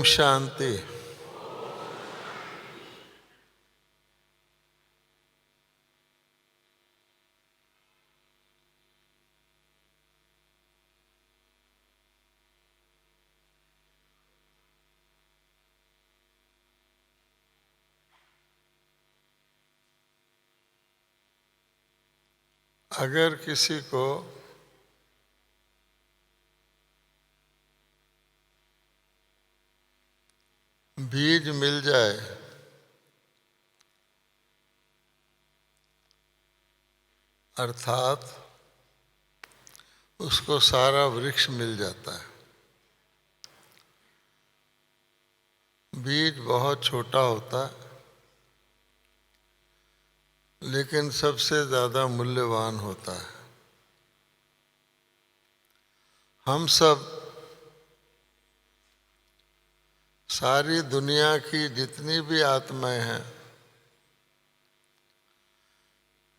शांति। अगर किसी को बीज मिल जाए अर्थात उसको सारा वृक्ष मिल जाता है। बीज बहुत छोटा होता है लेकिन सबसे ज़्यादा मूल्यवान होता है। हम सब सारी दुनिया की जितनी भी आत्माएं हैं,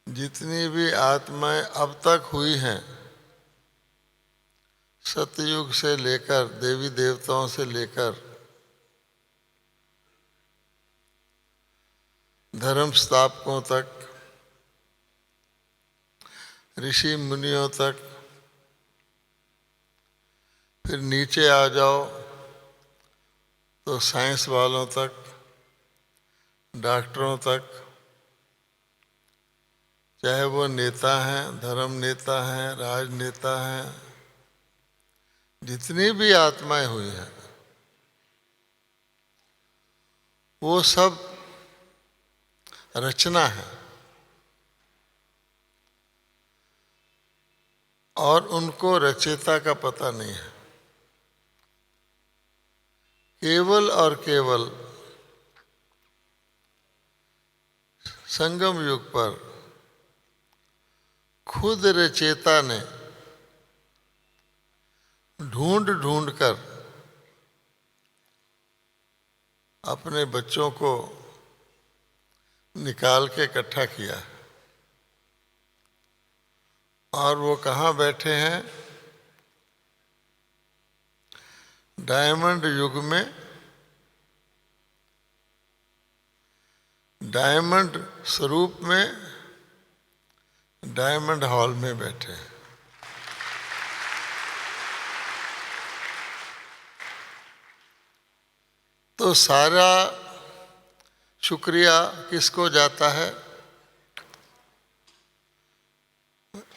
जितनी भी आत्माएं अब तक हुई हैं, सतयुग से लेकर देवी देवताओं से लेकर धर्म स्थापकों तक, ऋषि मुनियों तक, फिर नीचे आ जाओ तो साइंस वालों तक, डॉक्टरों तक, चाहे वो नेता हैं, धर्म नेता हैं, राजनेता हैं, जितनी भी आत्माएं हुई हैं वो सब रचना है और उनको रचयिता का पता नहीं है। केवल और केवल संगम युग पर खुद रचयिता ने ढूंढ ढूंढ कर अपने बच्चों को निकाल के इकट्ठा किया और वो कहाँ बैठे हैं? डायमंड युग में, डायमंड स्वरूप में, डायमंड हॉल में बैठे हैं। तो सारा शुक्रिया किसको जाता है?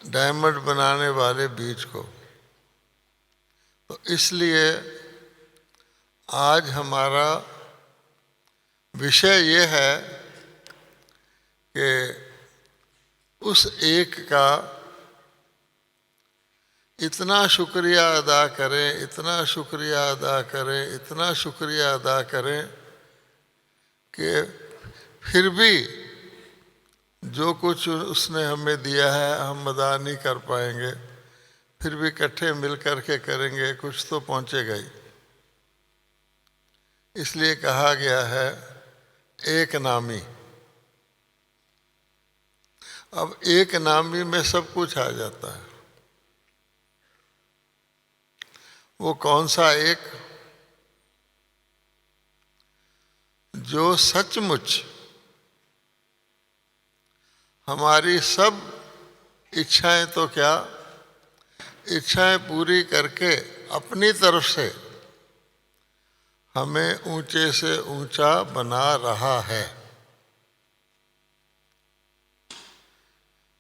डायमंड बनाने वाले बीज को। तो इसलिए आज हमारा विषय ये है कि उस एक का इतना शुक्रिया अदा करें, इतना शुक्रिया अदा करें, इतना शुक्रिया अदा करें कि फिर भी जो कुछ उसने हमें दिया है हम अदा नहीं कर पाएंगे, फिर भी इकट्ठे मिल कर के करेंगे, कुछ तो पहुंचेगा ही। इसलिए कहा गया है एक नामी। अब एक नामी में सब कुछ आ जाता है। वो कौन सा एक? जो सचमुच हमारी सब इच्छाएं, तो क्या इच्छाएं पूरी करके अपनी तरफ से हमें ऊंचे से ऊंचा बना रहा है।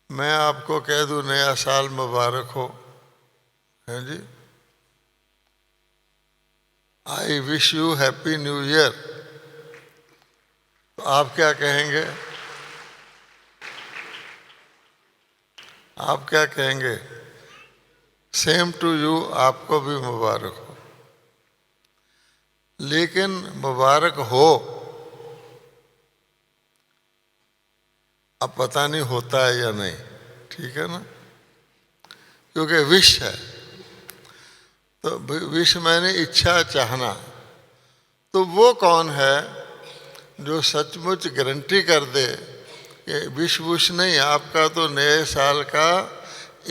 मैं आपको कह दूं नया साल मुबारक हो, है जी, I wish you happy new year, तो आप क्या कहेंगे? आप क्या कहेंगे? सेम टू यू, आपको भी मुबारक हो। लेकिन मुबारक हो, अब पता नहीं होता है या नहीं, ठीक है ना, क्योंकि विश है। तो विश मैंने इच्छा, चाहना। तो वो कौन है जो सचमुच गारंटी कर दे कि विश वुश नहीं, आपका तो नए साल का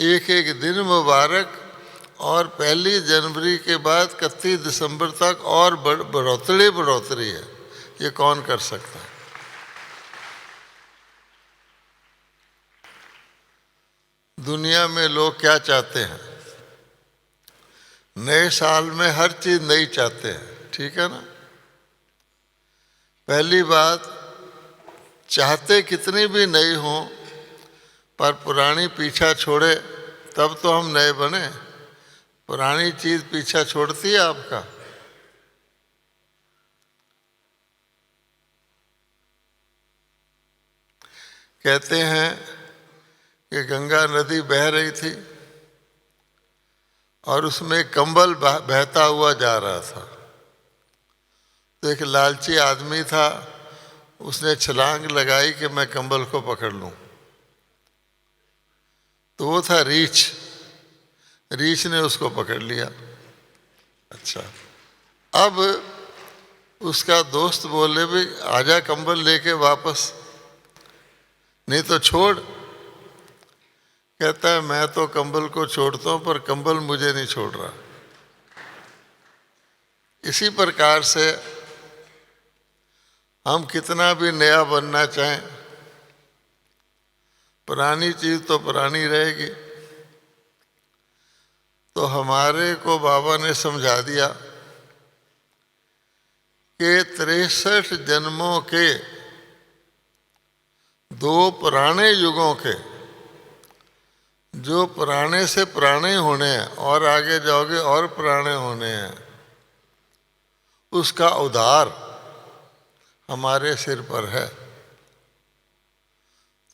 एक एक दिन मुबारक और 1 जनवरी के बाद 31 दिसंबर तक और बढ़ोतरी है। ये कौन कर सकता है? दुनिया में लोग क्या चाहते हैं? नए साल में हर चीज नई चाहते हैं, ठीक है ना। पहली बात, चाहते कितनी भी नई हो, पर पुरानी पीछा छोड़े तब तो हम नए बने। पुरानी चीज पीछा छोड़ती है आपका? कहते हैं कि गंगा नदी बह रही थी और उसमें कंबल बहता हुआ जा रहा था। तो एक लालची आदमी था, उसने छलांग लगाई कि मैं कंबल को पकड़ लूं। तो वो था रीछ। रीछ ने उसको पकड़ लिया। अच्छा, अब उसका दोस्त बोले भी आजा कंबल लेके वापस, नहीं तो छोड़। कहता है मैं तो कंबल को छोड़ता हूं पर कंबल मुझे नहीं छोड़ रहा। इसी प्रकार से हम कितना भी नया बनना चाहें, पुरानी चीज तो पुरानी रहेगी। तो हमारे को बाबा ने समझा दिया कि 63 जन्मों के 2 पुराने युगों के, जो पुराने से पुराने होने हैं और आगे जाओगे और पुराने होने हैं, उसका उद्धार हमारे सिर पर है।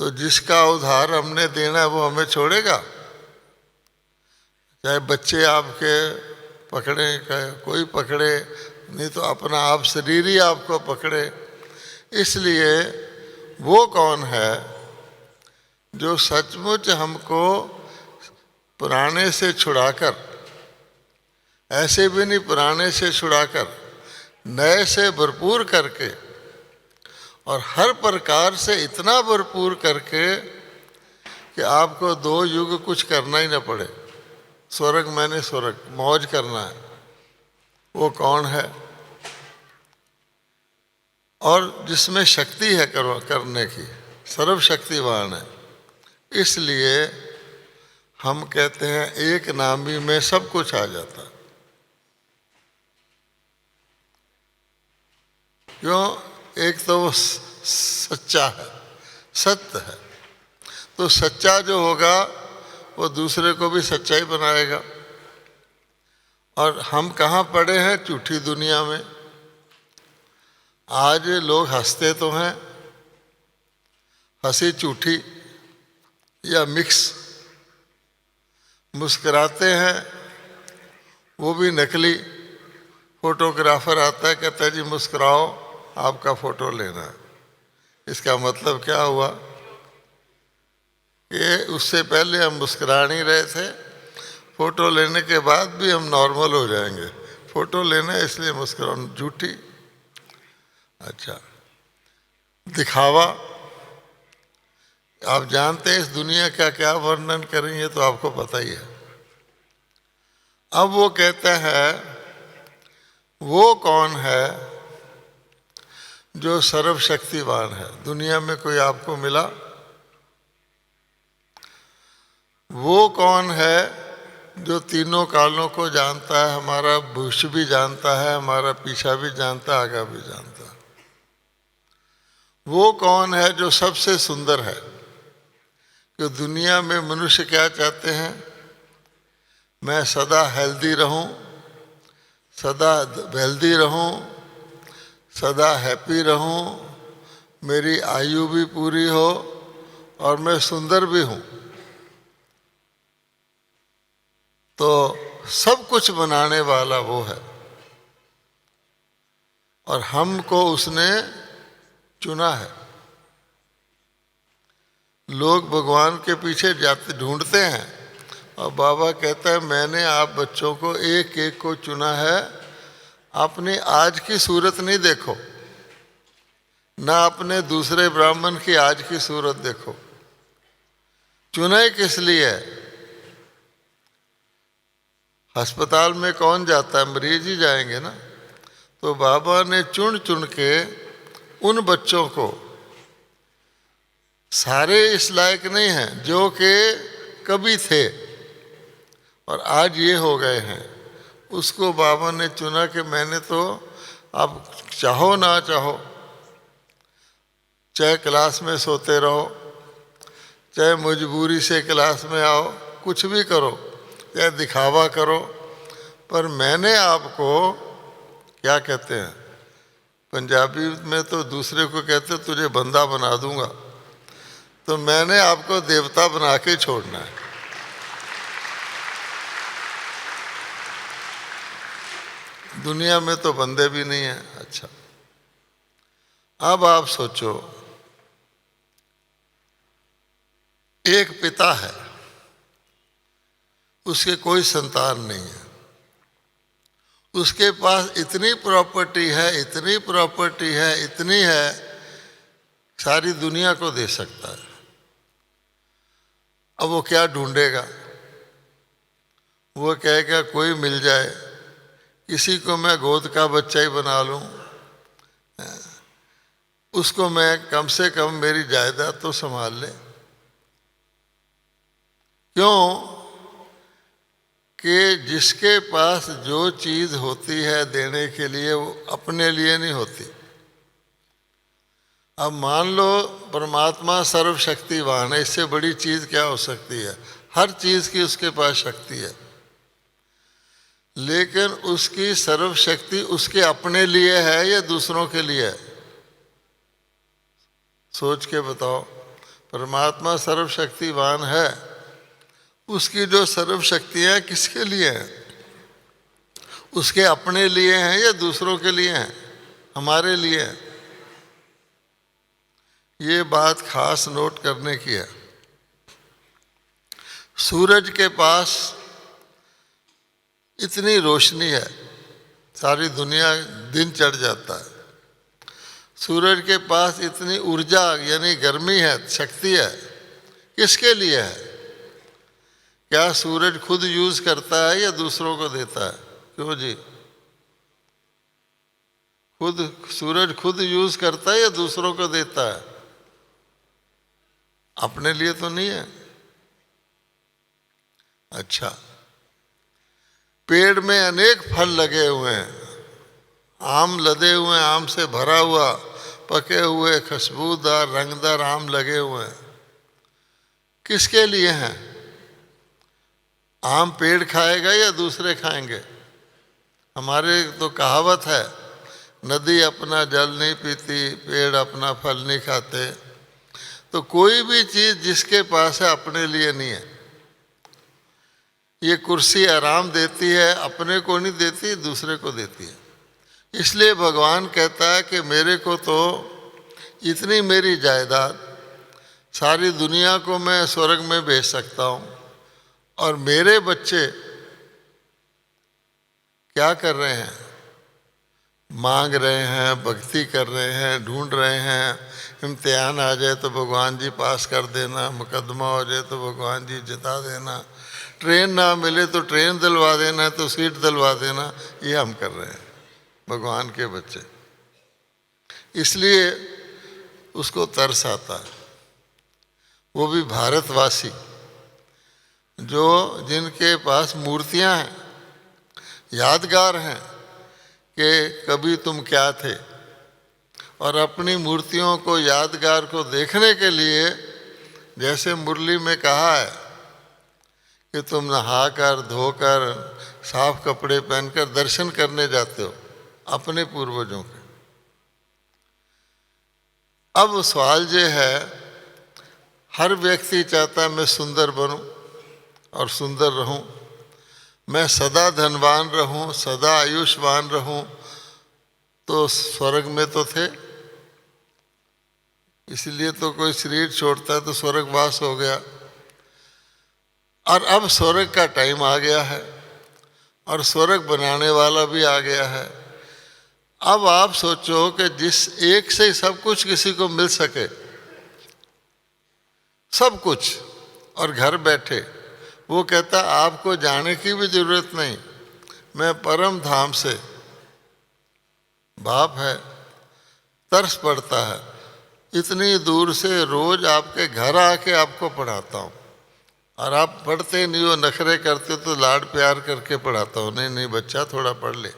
तो जिसका उद्धार हमने देना है वो हमें छोड़ेगा? चाहे बच्चे आपके पकड़े, कोई पकड़े, नहीं तो अपना आप शरीर ही आपको पकड़े। इसलिए वो कौन है जो सचमुच हमको पुराने से छुड़ाकर, ऐसे भी नहीं पुराने से छुड़ाकर, नए से भरपूर करके और हर प्रकार से इतना भरपूर करके कि आपको 2 युग कुछ करना ही ना पड़े। स्वर्ग मैंने स्वर्ग मौज करना है। वो कौन है? और जिसमें शक्ति है करने की, सर्वशक्तिवान है। इसलिए हम कहते हैं एक नामी में सब कुछ आ जाता। क्यों? एक तो वो सच्चा है, सत्य है। तो सच्चा जो होगा वो दूसरे को भी सच्चा ही बनाएगा। और हम कहाँ पड़े हैं? झूठी दुनिया में। आज लोग हंसते तो हैं, हंसी झूठी या मिक्स, मुस्कुराते हैं वो भी नकली। फोटोग्राफर आता है, कहता है जी मुस्कुराओ, आपका फोटो लेना है। इसका मतलब क्या हुआ कि उससे पहले हम मुस्कुरा नहीं रहे थे, फोटो लेने के बाद भी हम नॉर्मल हो जाएंगे। फोटो लेना है इसलिए मुस्कुराना, झूठी। अच्छा, दिखावा। आप जानते हैं इस दुनिया का क्या वर्णन करेंगे तो आपको पता ही है। अब वो कहता है वो कौन है जो सर्वशक्तिवान है? दुनिया में कोई आपको मिला? वो कौन है जो तीनों कालों को जानता है, हमारा भविष्य भी जानता है, हमारा पीछा भी जानता है, आगे भी जानता है? वो कौन है जो सबसे सुंदर है? कि दुनिया में मनुष्य क्या चाहते हैं? मैं सदा हेल्दी रहूं, सदा वेल्दी रहूं, सदा हैप्पी रहूं, मेरी आयु भी पूरी हो और मैं सुंदर भी हूं। तो सब कुछ बनाने वाला वो है और हमको उसने चुना है। लोग भगवान के पीछे जाते ढूंढते हैं और बाबा कहता है मैंने आप बच्चों को एक एक को चुना है। अपनी आज की सूरत नहीं देखो, ना अपने दूसरे ब्राह्मण की आज की सूरत देखो। चुना किस लिए है? अस्पताल में कौन जाता है, मरीज ही जाएंगे ना। तो बाबा ने चुन चुन के उन बच्चों को, सारे इस लायक नहीं हैं जो कि कभी थे और आज ये हो गए हैं, उसको बाबा ने चुना कि मैंने तो, आप चाहो ना चाहो, चाहे क्लास में सोते रहो, चाहे मजबूरी से क्लास में आओ, कुछ भी करो, चाहे दिखावा करो, पर मैंने आपको, क्या कहते हैं पंजाबी में तो दूसरे को कहते तुझे बंदा बना दूंगा, तो मैंने आपको देवता बना के छोड़ना है। दुनिया में तो बंदे भी नहीं हैं। अच्छा, अब आप सोचो, एक पिता है, उसके कोई संतान नहीं है, उसके पास इतनी प्रॉपर्टी है, इतनी प्रॉपर्टी है, इतनी है, सारी दुनिया को दे सकता है। अब वो क्या ढूंढेगा? वो कहेगा कोई मिल जाए, किसी को मैं गोद का बच्चा ही बना लूं, उसको मैं कम से कम मेरी जायदाद तो संभाल ले। क्यों? कि जिसके पास जो चीज़ होती है देने के लिए, वो अपने लिए नहीं होती। अब मान लो परमात्मा सर्वशक्तिवान है, इससे बड़ी चीज़ क्या हो सकती है? हर चीज़ की उसके पास शक्ति है, लेकिन उसकी सर्वशक्ति उसके अपने लिए है या दूसरों के लिए है? सोच के बताओ। परमात्मा सर्वशक्तिवान है, उसकी जो सर्वशक्तियाँ किसके लिए हैं? उसके अपने लिए हैं या दूसरों के लिए हैं? हमारे लिए हैं। ये बात खास नोट करने की है। सूरज के पास इतनी रोशनी है, सारी दुनिया दिन चढ़ जाता है। सूरज के पास इतनी ऊर्जा यानी गर्मी है, शक्ति है, किसके लिए है? क्या सूरज खुद यूज करता है या दूसरों को देता है? क्यों जी? सूरज खुद यूज करता है या दूसरों को देता है? अपने लिए तो नहीं है। अच्छा, पेड़ में अनेक फल लगे हुए हैं, आम लदे हुए हैं, आम से भरा हुआ, पके हुए खुशबूदार रंगदार आम लगे हुए हैं, किसके लिए हैं? आम पेड़ खाएगा या दूसरे खाएंगे? हमारे तो कहावत है, नदी अपना जल नहीं पीती, पेड़ अपना फल नहीं खाते। तो कोई भी चीज़ जिसके पास है अपने लिए नहीं है। ये कुर्सी आराम देती है, अपने को नहीं देती, दूसरे को देती है। इसलिए भगवान कहता है कि मेरे को तो इतनी मेरी जायदाद, सारी दुनिया को मैं स्वर्ग में भेज सकता हूँ, और मेरे बच्चे क्या कर रहे हैं? मांग रहे हैं, भक्ति कर रहे हैं, ढूंढ रहे हैं। इम्तिहान आ जाए तो भगवान जी पास कर देना, मुकदमा हो जाए तो भगवान जी जिता देना, ट्रेन ना मिले तो ट्रेन दिलवा देना, तो सीट दिलवा देना। ये हम कर रहे हैं, भगवान के बच्चे। इसलिए उसको तरस आता है। वो भी भारतवासी जो जिनके पास मूर्तियां हैं, यादगार हैं कि कभी तुम क्या थे, और अपनी मूर्तियों को, यादगार को देखने के लिए, जैसे मुरली में कहा है कि तुम नहाकर धोकर साफ कपड़े पहनकर दर्शन करने जाते हो अपने पूर्वजों के। अब सवाल ये है, हर व्यक्ति चाहता है मैं सुंदर बनूं और सुंदर रहूं, मैं सदा धनवान रहूं, सदा आयुष्मान रहूं। तो स्वर्ग में तो थे, इसलिए तो कोई शरीर छोड़ता है तो स्वर्गवास हो गया। और अब स्वर्ग का टाइम आ गया है और स्वर्ग बनाने वाला भी आ गया है। अब आप सोचो कि जिस एक से ही सब कुछ किसी को मिल सके, सब कुछ, और घर बैठे वो कहता आपको जाने की भी जरूरत नहीं, मैं परम धाम से, बाप है, तरस पड़ता है, इतनी दूर से रोज आपके घर आके आपको पढ़ाता हूँ, और आप पढ़ते नहीं हो, नखरे करते तो लाड प्यार करके पढ़ाता हूँ, नहीं नहीं बच्चा थोड़ा पढ़ ले।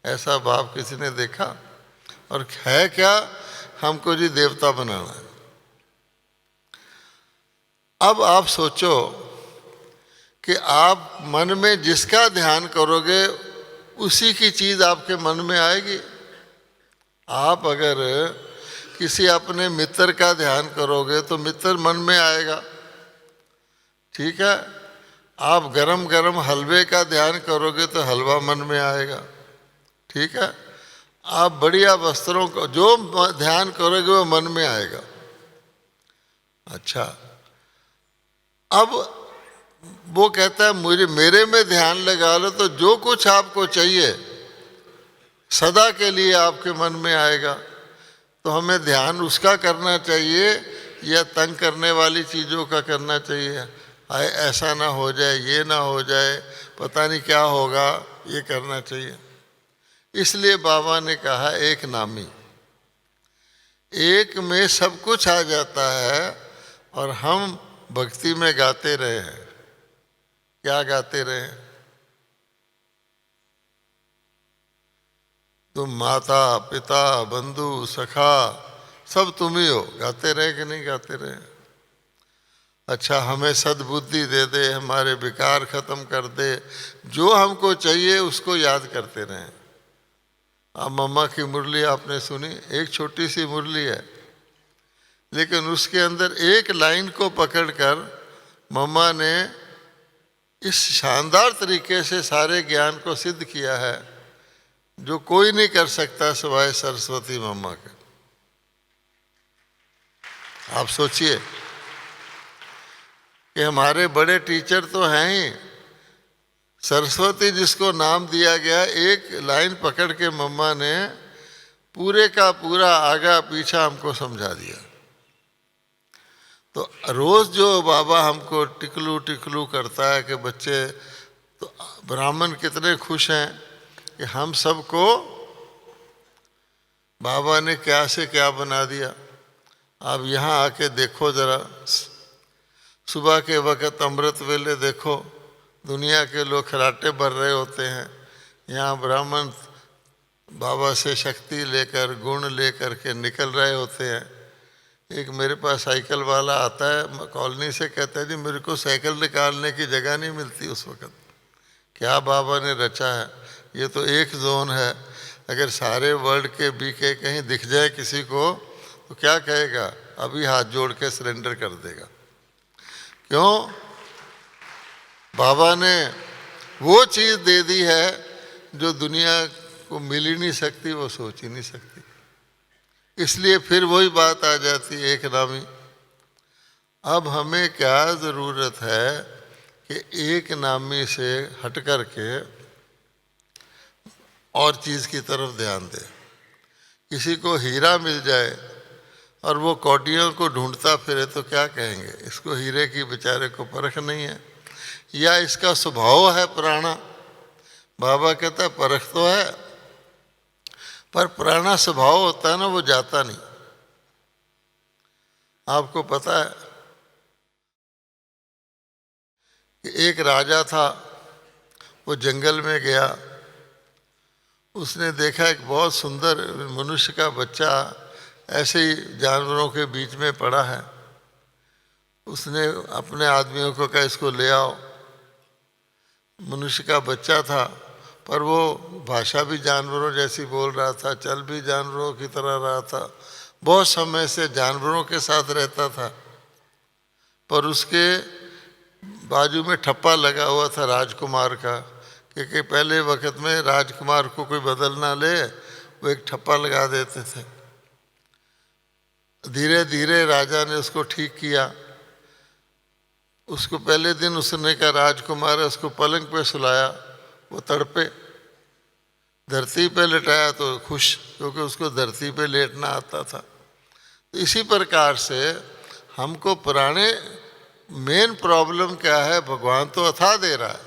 ऐसा बाप किसी ने देखा? और है क्या, हमको जी देवता बनाना है। अब आप सोचो कि आप मन में जिसका ध्यान करोगे उसी की चीज आपके मन में आएगी। आप अगर किसी अपने मित्र का ध्यान करोगे तो मित्र मन में आएगा, ठीक है। आप गरम गरम हलवे का ध्यान करोगे तो हलवा मन में आएगा, ठीक है। आप बढ़िया वस्त्रों को जो ध्यान करोगे वो मन में आएगा। अच्छा, अब वो कहता है मुझे मेरे में ध्यान लगा लो तो जो कुछ आपको चाहिए सदा के लिए आपके मन में आएगा। तो हमें ध्यान उसका करना चाहिए या तंग करने वाली चीज़ों का करना चाहिए? ऐसा ना हो जाए, ये ना हो जाए, पता नहीं क्या होगा, ये करना चाहिए। इसलिए बाबा ने कहा एक नामी, एक में सब कुछ आ जाता है। और हम भक्ति में गाते रहे हैं, क्या गाते रहे? तुम माता पिता बंधु सखा सब तुम ही हो, गाते रहे कि नहीं गाते रहे? अच्छा, हमें सद्बुद्धि दे दे, हमारे विकार खत्म कर दे, जो हमको चाहिए उसको याद करते रहें। अब मम्मा की मुरली आपने सुनी, एक छोटी सी मुरली है, लेकिन उसके अंदर एक लाइन को पकड़कर मम्मा ने इस शानदार तरीके से सारे ज्ञान को सिद्ध किया है जो कोई नहीं कर सकता सिवाय सरस्वती मम्मा के। आप सोचिए कि हमारे बड़े टीचर तो हैं ही, सरस्वती जिसको नाम दिया गया, एक लाइन पकड़ के मम्मा ने पूरे का पूरा आगा पीछा हमको समझा दिया। तो रोज जो बाबा हमको टिकलू टिकलू करता है कि बच्चे, तो ब्राह्मण कितने खुश हैं कि हम सबको बाबा ने क्या से क्या बना दिया। अब यहाँ आके देखो जरा, सुबह के वक़्त अमृत वेले देखो, दुनिया के लोग खराटे भर रहे होते हैं, यहाँ ब्राह्मण बाबा से शक्ति लेकर गुण लेकर के निकल रहे होते हैं। एक मेरे पास साइकिल वाला आता है कॉलोनी से, कहता है जी मेरे को साइकिल निकालने की जगह नहीं मिलती उस वक़्त। क्या बाबा ने रचा है, ये तो एक जोन है, अगर सारे वर्ल्ड के बीके कहीं दिख जाए किसी को तो क्या कहेगा, अभी हाथ जोड़ के सरेंडर कर देगा। क्यों? बाबा ने वो चीज़ दे दी है जो दुनिया को मिल ही नहीं सकती, वो सोच ही नहीं सकती। इसलिए फिर वही बात आ जाती है, एक नामी। अब हमें क्या ज़रूरत है कि एक नामी से हट कर के और चीज़ की तरफ ध्यान दें। किसी को हीरा मिल जाए और वो कौटियों को ढूंढता फिरे तो क्या कहेंगे, इसको हीरे की बेचारे को परख नहीं है, या इसका स्वभाव है पुराना। बाबा कहता है परख तो है, पर पुराना स्वभाव होता है ना, वो जाता नहीं। आपको पता है कि एक राजा था, वो जंगल में गया, उसने देखा एक बहुत सुंदर मनुष्य का बच्चा ऐसे ही जानवरों के बीच में पड़ा है। उसने अपने आदमियों को कहा इसको ले आओ। मनुष्य का बच्चा था पर वो भाषा भी जानवरों जैसी बोल रहा था, चल भी जानवरों की तरह रहा था, बहुत समय से जानवरों के साथ रहता था। पर उसके बाजू में ठप्पा लगा हुआ था राजकुमार का, क्योंकि पहले वक्त में राजकुमार को कोई बदल ना ले, वो एक ठप्पा लगा देते थे। धीरे धीरे राजा ने उसको ठीक किया। उसको पहले दिन उसने कहा राजकुमार है, उसको पलंग पे सुलाया, वो तड़पे। धरती पे लेटाया तो खुश, क्योंकि उसको धरती पे लेटना आता था। तो इसी प्रकार से हमको पुराने मेन प्रॉब्लम क्या है, भगवान तो अथा दे रहा है,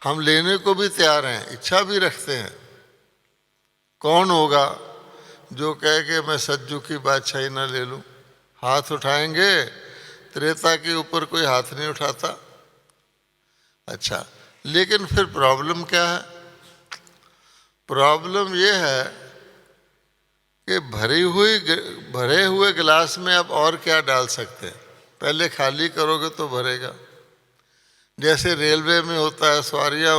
हम लेने को भी तैयार हैं, इच्छा भी रखते हैं। कौन होगा जो कहे कि मैं सज्जू की बादशाही ना ले लूं? हाथ उठाएंगे, त्रेता के ऊपर कोई हाथ नहीं उठाता। अच्छा, लेकिन फिर प्रॉब्लम क्या है? प्रॉब्लम ये है कि भरे हुए गिलास में अब और क्या डाल सकते हैं? पहले खाली करोगे तो भरेगा। जैसे रेलवे में होता है, सवारियाँ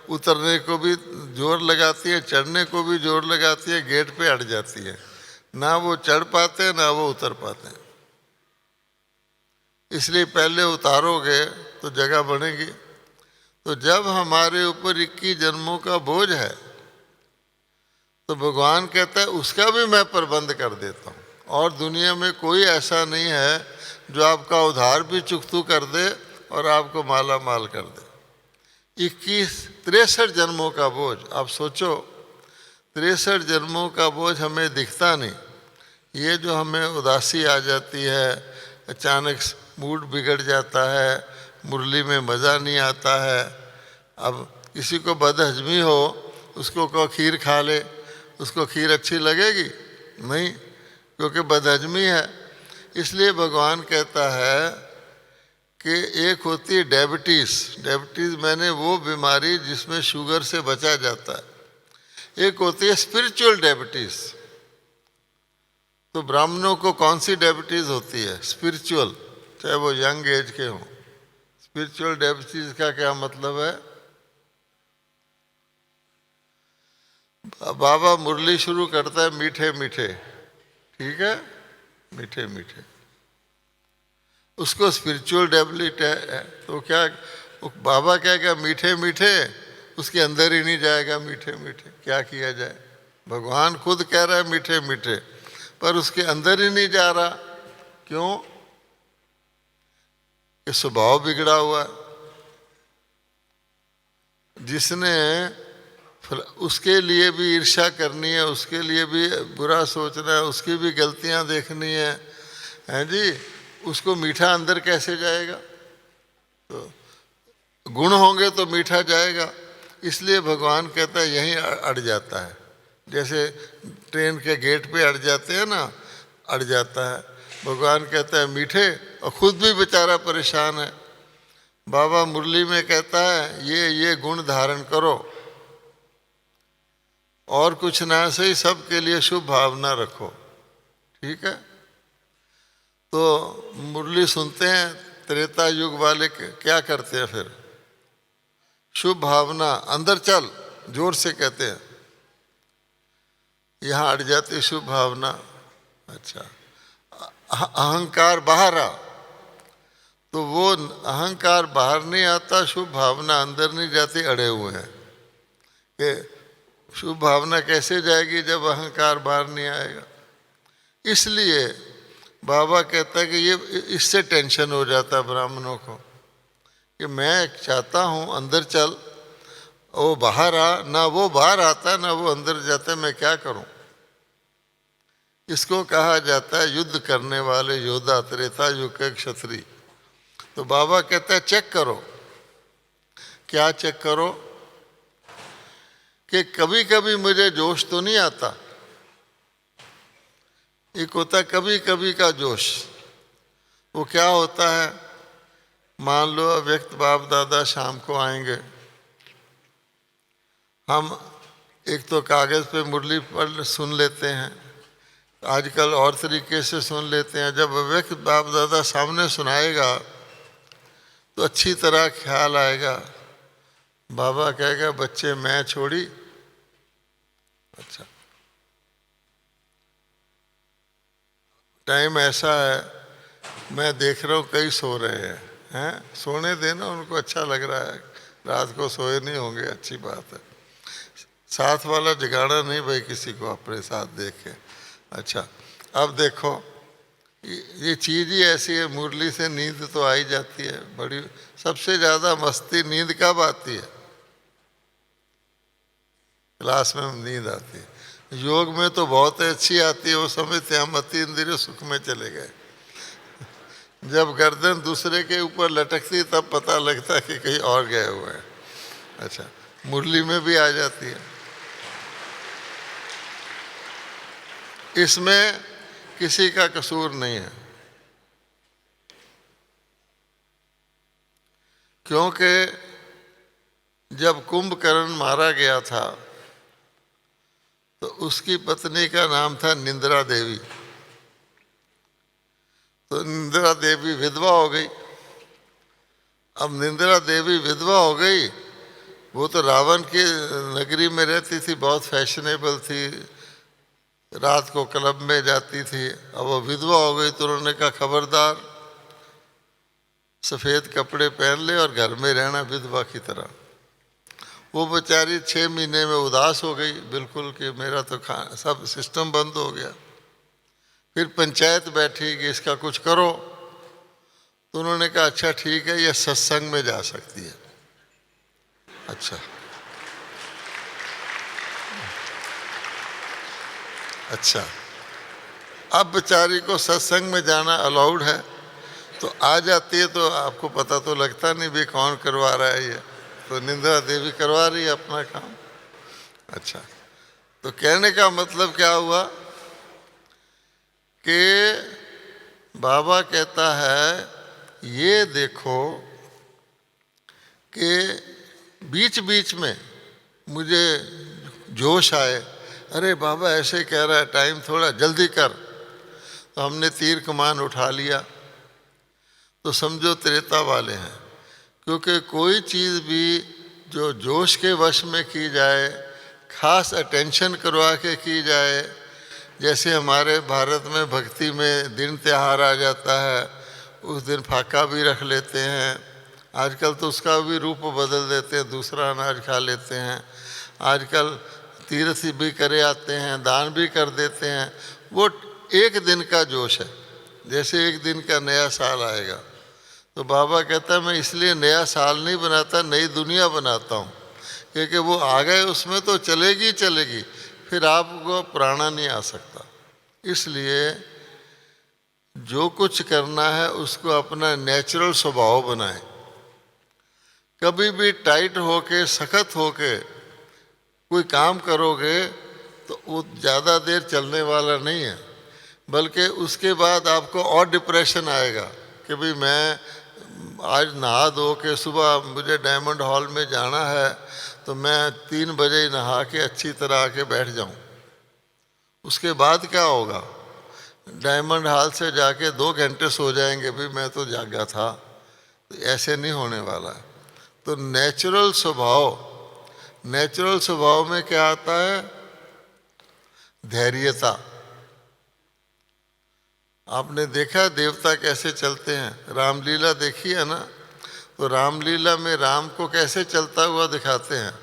उतरने को भी जोर लगाती है, चढ़ने को भी जोर लगाती है, गेट पे अड़ जाती है, ना वो चढ़ पाते हैं ना वो उतर पाते हैं। इसलिए पहले उतारोगे तो जगह बनेगी। तो जब हमारे ऊपर 21 जन्मों का बोझ है तो भगवान कहता है उसका भी मैं प्रबंध कर देता हूँ, और दुनिया में कोई ऐसा नहीं है जो आपका उधार भी चुकतू कर दे और आपको माला माल कर दे। 63 जन्मों का बोझ, आप सोचो, 63 जन्मों का बोझ हमें दिखता नहीं। ये जो हमें उदासी आ जाती है, अचानक मूड बिगड़ जाता है, मुरली में मज़ा नहीं आता है। अब किसी को बदहजमी हो, उसको कहो खीर खा ले, उसको खीर अच्छी लगेगी? नहीं, क्योंकि बदहजमी है। इसलिए भगवान कहता है कि एक होती है डायबिटीज़, डायबिटीज़ मैंने वो बीमारी जिसमें शुगर से बचा जाता है। एक होती है स्पिरिचुअल डायबिटीज़। तो ब्राह्मणों को कौन सी डायबिटीज़ होती है? स्पिरिचुअल, चाहे वो यंग एज के हों। स्पिरिचुअल डायबिटीज़ का क्या मतलब है? बाबा मुरली शुरू करता है मीठे मीठे, ठीक है, मीठे मीठे, उसको स्पिरिचुअल डेबिलिटी है। तो क्या बाबा कहेगा मीठे मीठे, उसके अंदर ही नहीं जाएगा मीठे मीठे, क्या किया जाए? भगवान खुद कह रहा है मीठे मीठे, पर उसके अंदर ही नहीं जा रहा। क्यों? ये स्वभाव बिगड़ा हुआ है। जिसने उसके लिए भी ईर्ष्या करनी है, उसके लिए भी बुरा सोचना है, उसकी भी गलतियां देखनी है, हैं जी, उसको मीठा अंदर कैसे जाएगा? तो गुण होंगे तो मीठा जाएगा। इसलिए भगवान कहता है यहीं अड़ जाता है, जैसे ट्रेन के गेट पे अड़ जाते हैं ना, अड़ जाता है। भगवान कहता है मीठे, और खुद भी बेचारा परेशान है। बाबा मुरली में कहता है ये गुण धारण करो, और कुछ ना सही सबके लिए शुभ भावना रखो, ठीक है? तो मुरली सुनते हैं त्रेता युग वाले क्या करते हैं फिर? शुभ भावना, अंदर चल, जोर से कहते हैं, यहाँ अड़ जाती शुभ भावना। अच्छा, अहंकार बाहर आ, तो वो अहंकार बाहर नहीं आता, शुभ भावना अंदर नहीं जाती, अड़े हुए हैं। कि शुभ भावना कैसे जाएगी जब अहंकार बाहर नहीं आएगा? इसलिए बाबा कहता है कि ये इससे टेंशन हो जाता है ब्राह्मणों को कि मैं चाहता हूँ अंदर चल, वो बाहर आ, ना वो बाहर आता ना वो अंदर जाता है, मैं क्या करूँ? इसको कहा जाता है युद्ध करने वाले योद्धा, त्रेता युग के क्षत्रिय। तो बाबा कहता है चेक करो। क्या चेक करो? कि कभी कभी मुझे जोश तो नहीं आता। एक होता है कभी कभी का जोश। वो क्या होता है? मान लो अव्यक्त बाप दादा शाम को आएंगे, हम एक तो कागज़ पे मुरली पढ़ सुन लेते हैं, आजकल और तरीके से सुन लेते हैं। जब अव्यक्त बाप दादा सामने सुनाएगा तो अच्छी तरह ख्याल आएगा। बाबा कहेगा बच्चे मैं छोड़ी। अच्छा, टाइम ऐसा है, मैं देख रहा हूँ कई सो रहे हैं, सोने देना, उनको अच्छा लग रहा है, रात को सोए नहीं होंगे, अच्छी बात है। साथ वाला जगाना नहीं भाई किसी को अपने साथ देखे। अच्छा, अब देखो ये चीज़ ही ऐसी है, मुरली से नींद तो आ ही जाती है बड़ी। सबसे ज़्यादा मस्ती नींद कब आती है? क्लास में नींद आती है। योग में तो बहुत अच्छी आती है, वो समय थे हम अति इंद्रिय सुख में चले गए। जब गर्दन दूसरे के ऊपर लटकती तब पता लगता है कि कहीं और गए हुए हैं। अच्छा, मुरली में भी आ जाती है। इसमें किसी का कसूर नहीं है, क्योंकि जब कुंभकर्ण मारा गया था तो उसकी पत्नी का नाम था निंद्रा देवी। तो निंद्रा देवी विधवा हो गई। अब निंद्रा देवी विधवा हो गई, वो तो रावण की नगरी में रहती थी, बहुत फैशनेबल थी, रात को क्लब में जाती थी। अब वो विधवा हो गई तो उन्होंने कहा खबरदार, सफ़ेद कपड़े पहन ले और घर में रहना विधवा की तरह। वो बेचारी 6 महीने में उदास हो गई बिल्कुल कि मेरा तो सब सिस्टम बंद हो गया। फिर पंचायत बैठी कि इसका कुछ करो। तो उन्होंने कहा अच्छा ठीक है, ये सत्संग में जा सकती है। अच्छा अच्छा, अब बेचारी को सत्संग में जाना अलाउड है, तो आ जाती है तो आपको पता तो लगता नहीं भी कौन करवा रहा है ये, तो निंद्रा देवी करवा रही है अपना काम। अच्छा, तो कहने का मतलब क्या हुआ कि बाबा कहता है ये देखो कि बीच बीच में मुझे जोश आए, अरे बाबा ऐसे कह रहा है, टाइम थोड़ा जल्दी कर। तो हमने तीर कमान उठा लिया, तो समझो त्रेता वाले हैं। क्योंकि कोई चीज़ भी जो जोश के वश में की जाए, खास अटेंशन करवा के की जाए, जैसे हमारे भारत में भक्ति में दिन त्योहार आ जाता है, उस दिन फाका भी रख लेते हैं। आजकल तो उसका भी रूप बदल देते हैं, दूसरा अनाज खा लेते हैं। आजकल तीर्थ भी करे आते हैं, दान भी कर देते हैं। वो एक दिन का जोश है, जैसे एक दिन का नया साल आएगा। तो बाबा कहता है मैं इसलिए नया साल नहीं बनाता, नई दुनिया बनाता हूँ, क्योंकि वो आ गए उसमें तो चलेगी चलेगी, फिर आपको प्राणा नहीं आ सकता। इसलिए जो कुछ करना है उसको अपना नेचुरल स्वभाव बनाएं। कभी भी टाइट होके सख्त होके कोई काम करोगे तो वो ज़्यादा देर चलने वाला नहीं है, बल्कि उसके बाद आपको और डिप्रेशन आएगा कि भाई मैं आज नहा धो के सुबह मुझे डायमंड हॉल में जाना है, तो मैं 3 बजे ही नहा के अच्छी तरह आके बैठ जाऊं। उसके बाद क्या होगा, डायमंड हॉल से जाके 2 घंटे सो जाएंगे, भाई मैं तो जागा था। तो ऐसे नहीं होने वाला है। तो नेचुरल स्वभाव में क्या आता है, धैर्यता। आपने देखा देवता कैसे चलते हैं, रामलीला देखी है ना, तो रामलीला में राम को कैसे चलता हुआ दिखाते हैं,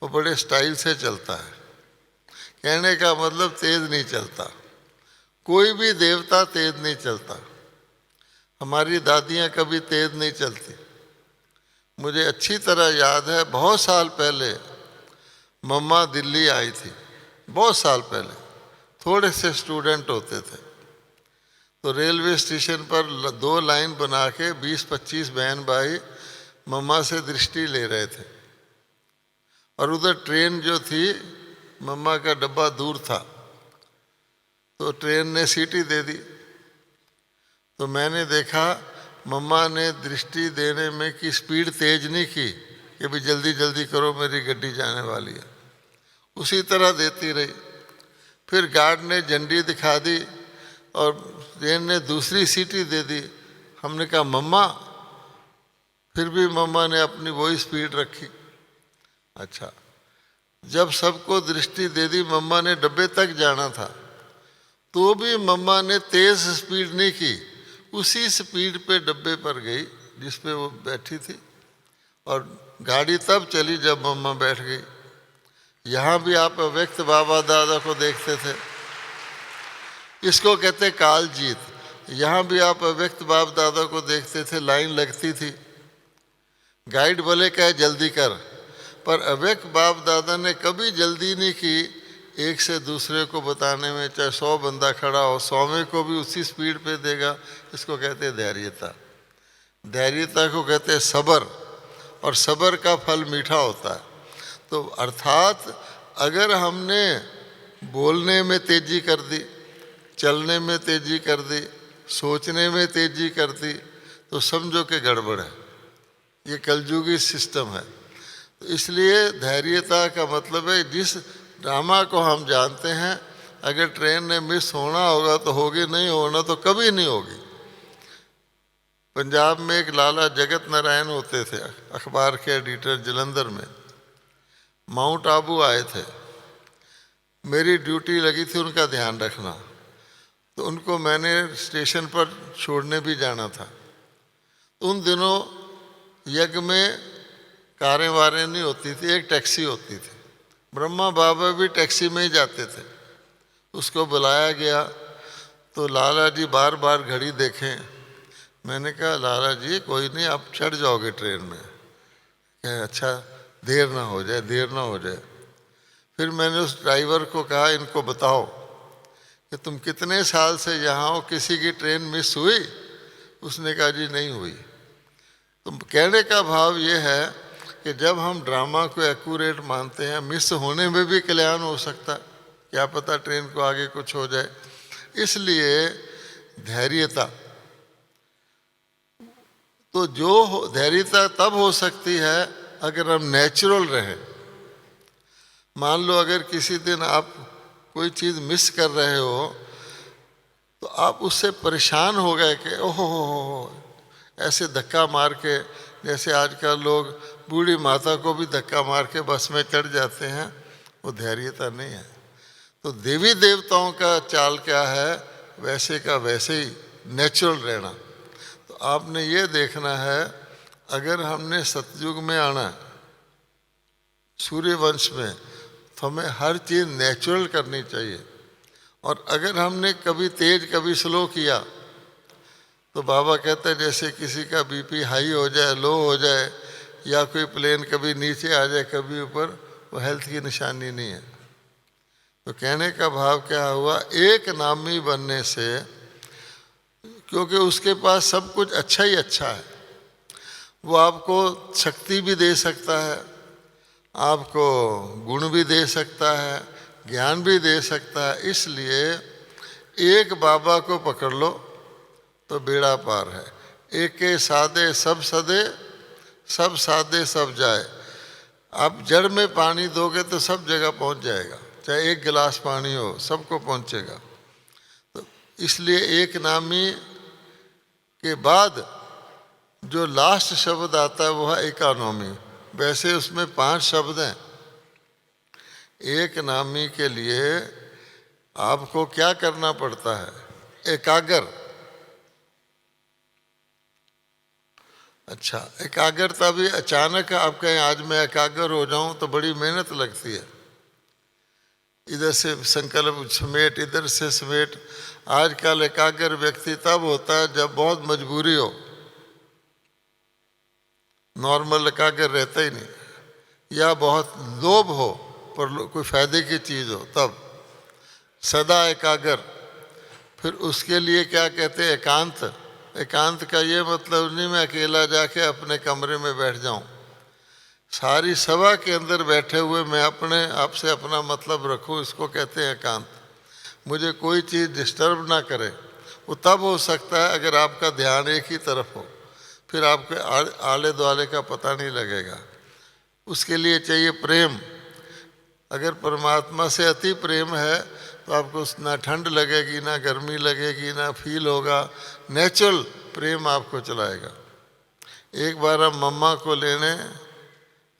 वो बड़े स्टाइल से चलता है। कहने का मतलब तेज नहीं चलता, कोई भी देवता तेज नहीं चलता। हमारी दादियाँ कभी तेज नहीं चलती। मुझे अच्छी तरह याद है, बहुत साल पहले मम्मा दिल्ली आई थी, बहुत साल पहले, थोड़े से स्टूडेंट होते थे। तो रेलवे स्टेशन पर 2 लाइन बना के 20-25 बहन भाई मम्मा से दृष्टि ले रहे थे, और उधर ट्रेन जो थी, मम्मा का डब्बा दूर था, तो ट्रेन ने सीटी दे दी। तो मैंने देखा मम्मा ने दृष्टि देने में की स्पीड तेज नहीं की कि भाई जल्दी जल्दी करो मेरी गड्डी जाने वाली है, उसी तरह देती रही। फिर गार्ड ने झंडी दिखा दी और ट्रेन ने दूसरी सीटी दे दी। हमने कहा मम्मा, फिर भी मम्मा ने अपनी वही स्पीड रखी। अच्छा, जब सबको दृष्टि दे दी, मम्मा ने डब्बे तक जाना था, तो भी मम्मा ने तेज स्पीड नहीं की, उसी स्पीड पे डब्बे पर गई जिस पे वो बैठी थी, और गाड़ी तब चली जब मम्मा बैठ गई। यहाँ भी आप अव्यक्त बाबा दादा को देखते थे, इसको कहते काल जीत। यहाँ भी आप अव्यक्त बाप दादा को देखते थे, लाइन लगती थी, गाइड बोले कहे जल्दी कर, पर अव्यक्त बाप दादा ने कभी जल्दी नहीं की, एक से दूसरे को बताने में चाहे 100 बंदा खड़ा हो, 100वें को भी उसी स्पीड पे देगा। इसको कहते हैं धैर्यता। धैर्यता को कहते हैं सब्र, और सब्र का फल मीठा होता है। तो अर्थात अगर हमने बोलने में तेजी कर दी, चलने में तेजी कर दी, सोचने में तेजी कर दी, तो समझो कि गड़बड़ है। ये कलयुगी सिस्टम है। तो इसलिए धैर्यता का मतलब है जिस ड्रामा को हम जानते हैं, अगर ट्रेन ने मिस होना होगा तो होगी, नहीं होना तो कभी नहीं होगी। पंजाब में एक लाला जगत नारायण होते थे, अखबार के एडिटर जलंधर में। माउंट आबू आए थे, मेरी ड्यूटी लगी थी उनका ध्यान रखना। तो उनको मैंने स्टेशन पर छोड़ने भी जाना था। तो उन दिनों यज्ञ में कारें वारें नहीं होती थी, एक टैक्सी होती थी। ब्रह्मा बाबा भी टैक्सी में ही जाते थे। उसको बुलाया गया तो लाला जी बार बार घड़ी देखें। मैंने कहा लाला जी कोई नहीं, आप चढ़ जाओगे ट्रेन में। कहे अच्छा देर ना हो जाए, देर ना हो जाए। फिर मैंने उस ड्राइवर को कहा इनको बताओ कि तुम कितने साल से यहाँ हो, किसी की ट्रेन मिस हुई? उसने कहा जी नहीं हुई। तो कहने का भाव ये है कि जब हम ड्रामा को एक्यूरेट मानते हैं, मिस होने में भी कल्याण हो सकता है, क्या पता ट्रेन को आगे कुछ हो जाए। इसलिए धैर्यता, तो जो धैर्यता तब हो सकती है अगर हम नेचुरल रहें। मान लो अगर किसी दिन आप कोई चीज़ मिस कर रहे हो तो आप उससे परेशान हो गए कि ओहो ऐसे धक्का मार के, जैसे आजकल लोग बूढ़ी माता को भी धक्का मार के बस में चढ़ जाते हैं, वो धैर्यता नहीं है। तो देवी देवताओं का चाल क्या है, वैसे का वैसे ही नेचुरल रहना। तो आपने ये देखना है, अगर हमने सतयुग में आना है, सूर्यवंश में, तो हमें हर चीज़ नेचुरल करनी चाहिए। और अगर हमने कभी तेज कभी स्लो किया तो बाबा कहते हैं जैसे किसी का बीपी हाई हो जाए, लो हो जाए, या कोई प्लेन कभी नीचे आ जाए कभी ऊपर, वो हेल्थ की निशानी नहीं है। तो कहने का भाव क्या हुआ, एक नामी बनने से, क्योंकि उसके पास सब कुछ अच्छा ही अच्छा है, वो आपको शक्ति भी दे सकता है, आपको गुण भी दे सकता है, ज्ञान भी दे सकता है। इसलिए एक बाबा को पकड़ लो तो बेड़ा पार है। एक के सादे सब सदे, सब सादे सब जाए। आप जड़ में पानी दोगे तो सब जगह पहुंच जाएगा, चाहे एक गिलास पानी हो सबको पहुंचेगा। तो इसलिए एक नामी के बाद जो लास्ट शब्द आता है वो है इकोनॉमी। वैसे उसमें 5 शब्द हैं। एक नामी के लिए आपको क्या करना पड़ता है, एकाग्र। अच्छा, एकाग्रता भी अचानक आप कहें आज मैं एकाग्र हो जाऊं तो बड़ी मेहनत लगती है। इधर से संकल्प समेट, इधर से समेट। आजकल एकाग्र व्यक्ति तब होता है जब बहुत मजबूरी हो, नॉर्मल एकाग्र रहता ही नहीं, या बहुत लोभ हो पर कोई फायदे की चीज़ हो तब सदा एकाग्र। फिर उसके लिए क्या कहते हैं, एकांत। एकांत का ये मतलब नहीं मैं अकेला जाके अपने कमरे में बैठ जाऊं, सारी सभा के अंदर बैठे हुए मैं अपने आप से अपना मतलब रखूं, इसको कहते हैं एकांत। मुझे कोई चीज़ डिस्टर्ब ना करे। वो तब हो सकता है अगर आपका ध्यान एक ही तरफ हो, फिर आपके आले दुआले का पता नहीं लगेगा। उसके लिए चाहिए प्रेम। अगर परमात्मा से अति प्रेम है तो आपको ना ठंड लगेगी, ना गर्मी लगेगी, ना फील होगा। नेचुरल प्रेम आपको चलाएगा। एक बार हम मम्मा को लेने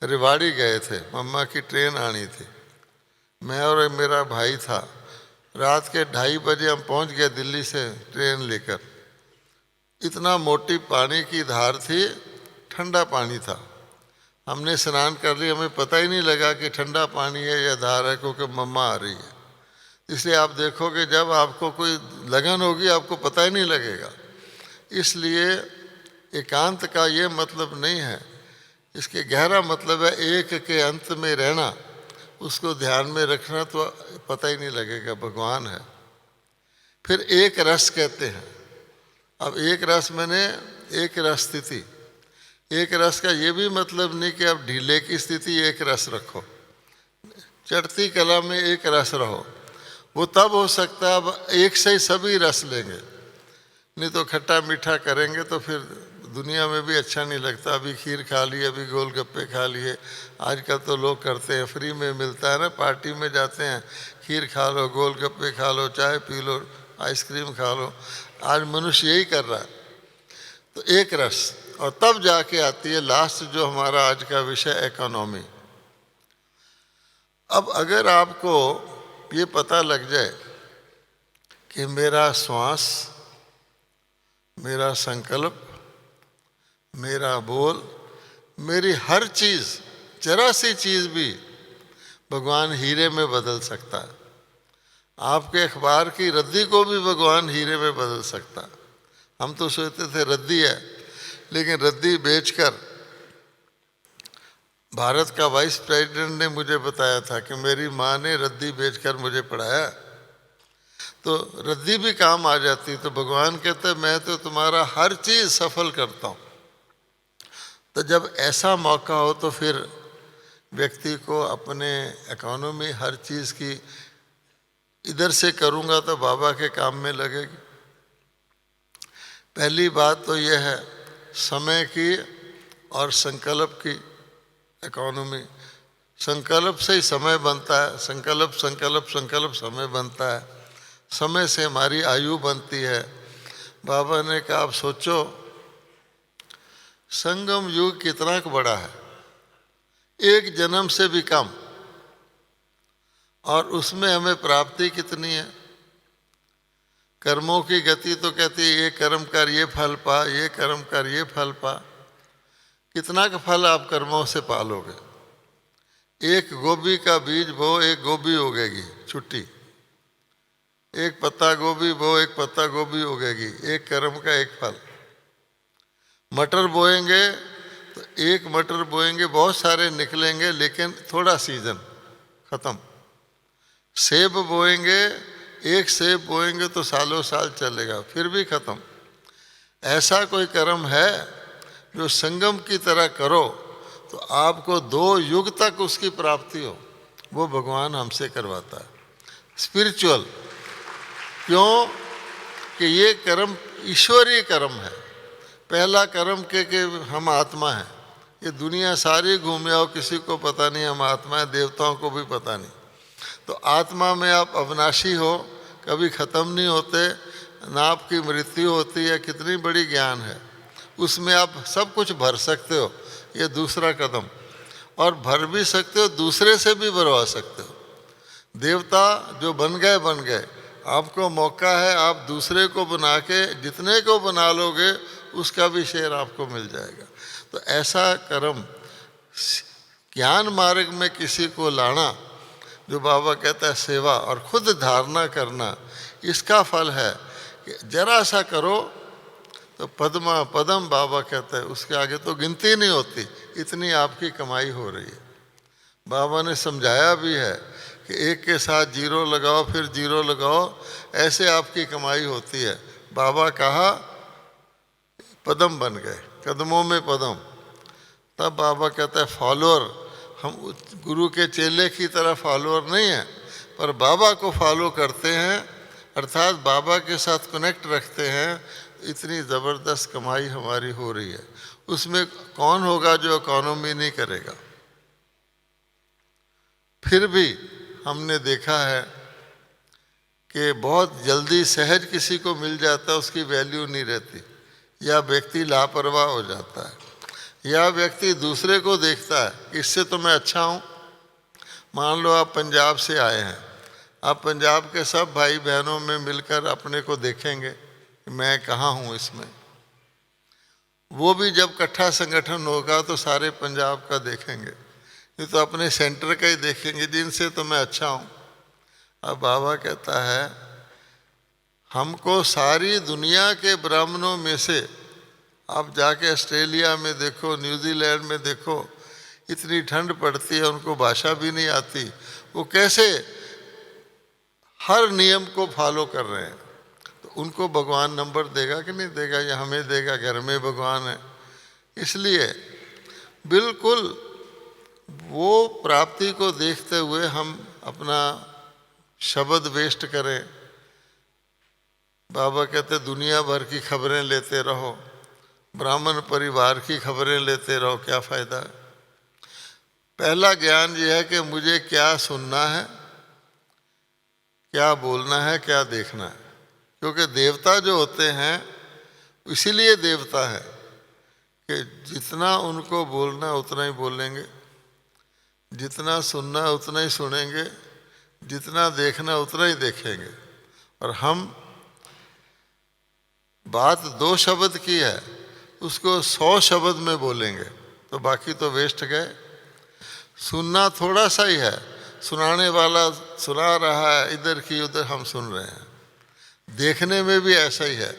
रेवाड़ी गए थे, मम्मा की ट्रेन आनी थी। मैं और मेरा भाई था। रात के 2:30 बजे हम पहुंच गए दिल्ली से ट्रेन लेकर। इतना मोटी पानी की धार थी, ठंडा पानी था। हमने स्नान कर लिया, हमें पता ही नहीं लगा कि ठंडा पानी है या धार है, क्योंकि मम्मा आ रही है। इसलिए आप देखोगे जब आपको कोई लगन होगी आपको पता ही नहीं लगेगा। इसलिए एकांत का ये मतलब नहीं है, इसके गहरा मतलब है एक के अंत में रहना। उसको ध्यान में रखना तो पता ही नहीं लगेगा भगवान है। फिर एक रस कहते हैं। अब एक रस मैंने एक रस स्थिति। एक रस का ये भी मतलब नहीं कि आप ढीले की स्थिति एक रस रखो, चढ़ती कला में एक रस रहो। वो तब हो सकता है अब एक से ही सभी रस लेंगे, नहीं तो खट्टा मीठा करेंगे तो फिर दुनिया में भी अच्छा नहीं लगता। अभी खीर खा ली, अभी गोलगप्पे खा लिए, आजकल तो लोग करते हैं, फ्री में मिलता है ना, पार्टी में जाते हैं, खीर खा लो, गोलगप्पे खा लो, चाय पी लो, आइसक्रीम खा लो। आज मनुष्य यही कर रहा है। तो एक रस, और तब जाके आती है लास्ट जो हमारा आज का विषय इकोनॉमी। अब अगर आपको ये पता लग जाए कि मेरा श्वास, मेरा संकल्प, मेरा बोल, मेरी हर चीज़, जरा सी चीज़ भी भगवान हीरे में बदल सकता है। आपके अखबार की रद्दी को भी भगवान हीरे में बदल सकता है। हम तो सोचते थे रद्दी है, लेकिन रद्दी बेचकर, भारत का वाइस प्रेसिडेंट ने मुझे बताया था कि मेरी माँ ने रद्दी बेचकर मुझे पढ़ाया, तो रद्दी भी काम आ जाती। तो भगवान कहते मैं तो तुम्हारा हर चीज़ सफल करता हूँ। तो जब ऐसा मौका हो तो फिर व्यक्ति को अपने इकोनॉमी हर चीज़ की, इधर से करूँगा तो बाबा के काम में लगेगी। पहली बात तो यह है समय की और संकल्प की इकोनॉमी। संकल्प से ही समय बनता है, संकल्प संकल्प संकल्प समय बनता है, समय से हमारी आयु बनती है। बाबा ने कहा आप सोचो संगम युग कितना बड़ा है, एक जन्म से भी कम, और उसमें हमें प्राप्ति कितनी है। कर्मों की गति तो कहती है ये कर्म कर ये फल पा, ये कर्म कर ये फल पा। कितना का फल आप कर्मों से पालोगे। एक गोभी का बीज बो, एक गोभी उगेगी छुट्टी। एक पत्ता गोभी बो, एक पत्ता गोभी उगेगी, एक कर्म का एक फल। मटर बोएंगे तो एक मटर बोएंगे, बहुत सारे निकलेंगे, लेकिन थोड़ा सीजन खत्म। सेब बोएंगे, एक सेब बोएंगे तो सालों साल चलेगा, फिर भी खत्म। ऐसा कोई कर्म है जो संगम की तरह करो तो आपको 2 युग तक उसकी प्राप्ति हो, वो भगवान हमसे करवाता है। स्पिरिचुअल क्यों कि ये कर्म ईश्वरीय कर्म है। पहला कर्म के हम आत्मा हैं। ये दुनिया सारी घूमे आओ, किसी को पता नहीं हम आत्मा है, देवताओं को भी पता नहीं। तो आत्मा में आप अविनाशी हो, कभी ख़त्म नहीं होते, ना आपकी मृत्यु होती है। कितनी बड़ी ज्ञान है, उसमें आप सब कुछ भर सकते हो। ये दूसरा कदम, और भर भी सकते हो, दूसरे से भी भरवा सकते हो। देवता जो बन गए, आपको मौका है, आप दूसरे को बना के जितने को बना लोगे उसका भी शेयर आपको मिल जाएगा। तो ऐसा कर्म ज्ञान मार्ग में किसी को लाना, जो बाबा कहता है सेवा और खुद धारणा करना, इसका फल है कि जरा सा करो तो पद्मा पदम बाबा कहता है, उसके आगे तो गिनती नहीं होती, इतनी आपकी कमाई हो रही है। बाबा ने समझाया भी है कि एक के साथ 0 लगाओ फिर 0 लगाओ, ऐसे आपकी कमाई होती है। बाबा कहा पदम बन गए, कदमों में पदम। तब बाबा कहता है फॉलोअर, हम गुरु के चेले की तरह फॉलोअर नहीं है, पर बाबा को फॉलो करते हैं, अर्थात बाबा के साथ कनेक्ट रखते हैं। इतनी ज़बरदस्त कमाई हमारी हो रही है। उसमें कौन होगा जो इकोनॉमी नहीं करेगा। फिर भी हमने देखा है कि बहुत जल्दी सहज किसी को मिल जाता है, उसकी वैल्यू नहीं रहती, या व्यक्ति लापरवाह हो जाता है, या व्यक्ति दूसरे को देखता है कि इससे तो मैं अच्छा हूँ। मान लो आप पंजाब से आए हैं, आप पंजाब के सब भाई बहनों में मिलकर अपने को देखेंगे कि मैं कहाँ हूँ इसमें। वो भी जब इकट्ठा संगठन होगा तो सारे पंजाब का देखेंगे, नहीं तो अपने सेंटर का ही देखेंगे, जिनसे तो मैं अच्छा हूँ। अब बाबा कहता है हमको सारी दुनिया के ब्राह्मणों में से, आप जाके ऑस्ट्रेलिया में देखो, न्यूजीलैंड में देखो, इतनी ठंड पड़ती है, उनको भाषा भी नहीं आती, वो कैसे हर नियम को फॉलो कर रहे हैं। तो उनको भगवान नंबर देगा कि नहीं देगा, या हमें देगा? घर में भगवान है। इसलिए बिल्कुल वो प्राप्ति को देखते हुए हम अपना शब्द वेस्ट करें। बाबा कहते दुनिया भर की खबरें लेते रहो, ब्राह्मण परिवार की खबरें लेते रहो, क्या फ़ायदा है? पहला ज्ञान ये है कि मुझे क्या सुनना है, क्या बोलना है, क्या देखना है। क्योंकि देवता जो होते हैं इसीलिए देवता है कि जितना उनको बोलना उतना ही बोलेंगे, जितना सुनना उतना ही सुनेंगे, जितना देखना उतना ही देखेंगे। और हम बात 2 शब्द की है, उसको 100 शब्द में बोलेंगे, तो बाकी तो वेस्ट गए। सुनना थोड़ा सा ही है, सुनाने वाला सुना रहा है, इधर की उधर हम सुन रहे हैं। देखने में भी ऐसा ही है,